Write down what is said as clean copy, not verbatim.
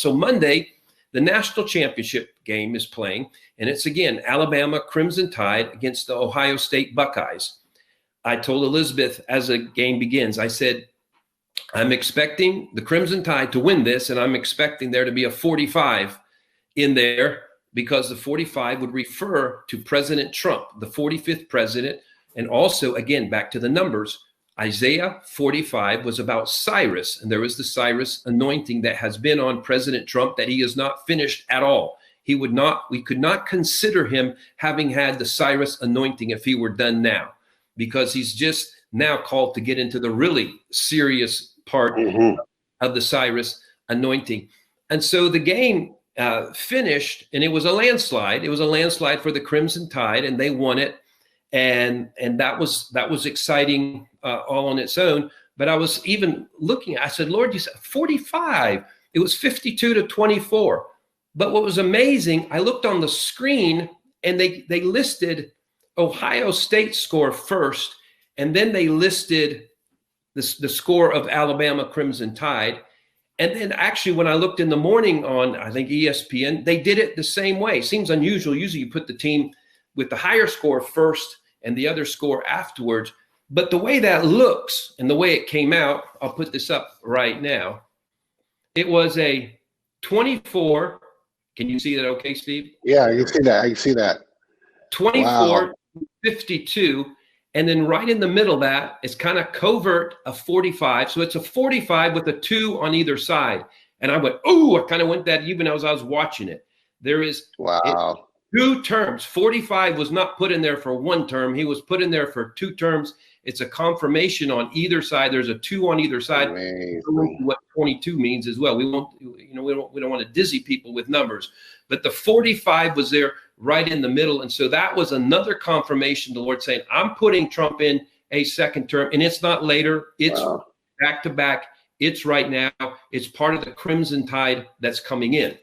So Monday, the national championship game is playing, and it's again Alabama Crimson Tide against the Ohio State Buckeyes. I told Elizabeth as the game begins, I said, I'm expecting the Crimson Tide to win this, and I'm expecting there to be a 45 in there, because the 45 would refer to President Trump, the 45th president. And also, again, back to the numbers, Isaiah 45 was about Cyrus, and there was the Cyrus anointing that has been on President Trump that he is not finished at all. We could not consider him having had the Cyrus anointing if he were done now, because he's just now called to get into the really serious part of the Cyrus anointing. And so the game finished, and it was a landslide. It was a landslide for the Crimson Tide, and they won it. And that was exciting all on its own. But I was even looking, I said, Lord, you said 45. It was 52-24. But what was amazing, I looked on the screen, and they listed Ohio State's score first, and then they listed the score of Alabama Crimson Tide. And then actually, when I looked in the morning on, I think, ESPN, they did it the same way. Seems unusual. Usually you put the team with the higher score first and the other score afterwards. But the way that looks and the way it came out, I'll put this up right now. It was a 24. Can you see that okay, Steve? Yeah, I can see that. I can see that. 24-52. And then right in the middle of that is kind of covert a 45. So it's a 45 with a 2 on either side. And I went, oh, I kind of went that even as I was watching it. There is 2 terms. 45 was not put in there for 1 term. He was put in there for 2 terms. It's a confirmation on either side. There's a 2 on either side. What 22 means as well. We don't want to dizzy people with numbers. But the 45 was there right in the middle. And so that was another confirmation, the Lord saying, I'm putting Trump in a second term, and it's not later. It's back to back. It's right now. It's part of the Crimson Tide that's coming in.